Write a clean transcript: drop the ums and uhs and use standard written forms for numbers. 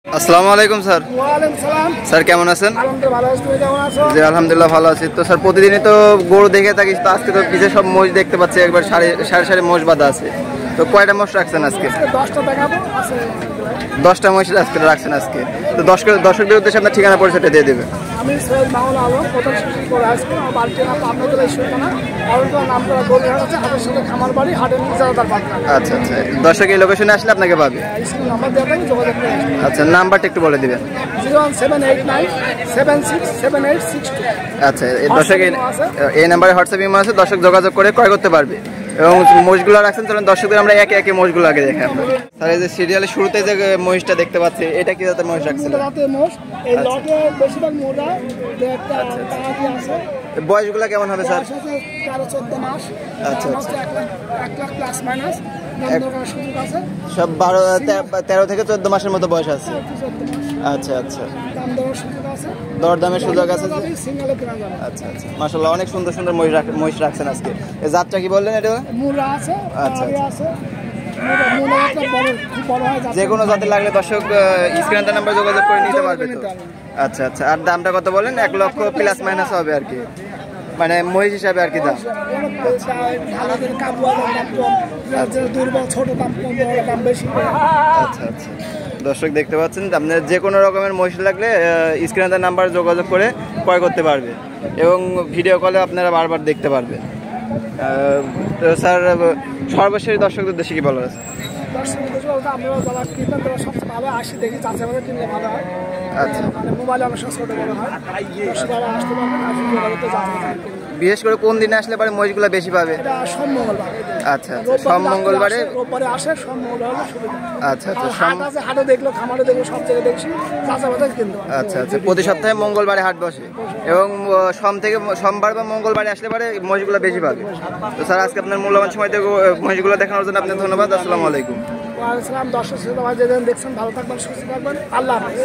আসসালামু আলাইকুম স্যার। ওয়ালাইকুম সালাম। স্যার কেমন আছেন? আলহামদুলিল্লাহ ভালো আছি, তুমি কেমন আছো? জি আলহামদুলিল্লাহ ভালো আছি। তো স্যার প্রতিদিনই তো গরু দেখে থাকি, তো আজকে তো পিছে সব মোষ দেখতে পাচ্ছি, একবার সারি সারি মোষ বাঁধা আছে। তো কয়টা মোষ রাখছেন আজকে? 10টা দেখাবো আছে। 10টা মোষ আজকে রাখছেন আজকে। তো দর্শকদের উদ্দেশ্যে আপনার ঠিকানা পরিচয়টা দিয়ে দেবেন। আমি সৈয়দ মামুন আলম, প্রথম শিশু করে আসবো। আমার বাড়ির নাম আপনাদের এই সুলতানা, আর নাম করা গরুহাট আছে, হাটের সাথে খামার বাড়ি, হাটের নিচে তার পাটনা। আচ্ছা আচ্ছা, দর্শক এই লোকেশনে আসলে আপনাকে পাবে। স্কুল নাম্বার দেওয়া থাকে, যোগাযোগ করে আসবে। আচ্ছা, নাম্বারটা একটু বলে দিবেন। 01789767862। আচ্ছা, দর্শক এই নাম্বারে হোয়াটসঅ্যাপ ইমো আছে, দর্শক যোগাযোগ করে ক্রয় করতে পারবে। এবং মোষগুলো রাখছেন, চলুন দর্শকদের আমরা একে একে মোষগুলো আগে দেখে আমরা। স্যার এই যে সিরিয়ালের শুরুতে যে মহিষটা দেখতে পাচ্ছি, এটা কি জাতের মহিষ রাখছেন? রাতের মোষ, এই লটে বেশিরভাগ মোটা একটা টাকা আছে। বয়সগুলো কেমন হবে স্যার? 13-14 মাস। আচ্ছা আচ্ছা, 1 লাখ প্লাস মাইনাস সুযোগ আছে। সব 13 থেকে 14 মাসের মতো বয়স আছে। আচ্ছা আচ্ছা, দাম দেওয়ার সুযোগ আছে, দরদামের সুযোগ আছে। সিঙ্গেলে কেনা যাবে। আচ্ছা আচ্ছা, মাশাআল্লাহ অনেক সুন্দর সুন্দর মহিষ রাখছেন আজকে। এই জাতটা কি বললেন এটা? মুরা আছে, আচ্ছা আচ্ছা আছে। মুরা একটা বড়, খুব বড় হয়। যে কোনো জাতের লাগলে দর্শক স্ক্রিনে নাম্বার যোগাযোগ করে নিতে পারবে তো। আচ্ছা আচ্ছা, আর দামটা কত বলেন? 1 লক্ষ প্লাস মাইনাস হবে আর কি, মানে মহিষ হিসাবে আর কি দাম। দুর্বল ছোট দাম কম, বড় দাম বেশি। আচ্ছা আচ্ছা, দর্শক দেখতে পাচ্ছেন, আপনার যে কোনো রকমের মহিষ লাগলে স্ক্রিনে নাম্বার যোগাযোগ করে ক্রয় করতে পারবে এবং ভিডিও কলে আপনারা বারবার দেখতে পারবেন। তো স্যার সর্বশেষ দর্শকদের উদ্দেশ্যে কি বলার আছে? আমরা যারা কিনবেন তারা সবচেয়ে ভালো আসি, দেখি যাচ্ছে আমাদের কিনলে ভালো হয়। আচ্ছা, মানে মোবাইলে অনেক সময় ছোটো বড় হয়, দর্শকরা আসতে পারবেন, আসি যোগাযোগতে যাচ্ছে। বিশেষ করে কোন দিনে আসলে পরে মহিষগুলো বেশি পাবে? এটা সোম মঙ্গলবার। আচ্ছা আচ্ছা, সোম মঙ্গলবারে। রোববারে আসে, সোম মঙ্গলবার হলে সুবিধা। আচ্ছা আচ্ছা, হাট আছে, হাটে দেখলো, খামারে দেখলো, সব জায়গায় দেখছি চাচাবাজার কিনতে পারে। আচ্ছা আচ্ছা, প্রতি সপ্তাহে মঙ্গলবারে হাট বসে এবং সোমবার বা মঙ্গলবারে আসলে পরে মহিষগুলো বেশি পাবে। তো স্যার আজকে আপনার মূল্যবান সময় থেকে মহিষগুলো দেখানোর জন্য আপনাকে ধন্যবাদ। আসসালামু আলাইকুম। ওয়ালাইকুম আসসালাম। দর্শক শ্রোতা ভাই যেদিন দেখছেন, ভালো থাকবেন, সুস্থ থাকবেন, আল্লাহ হাফেজ।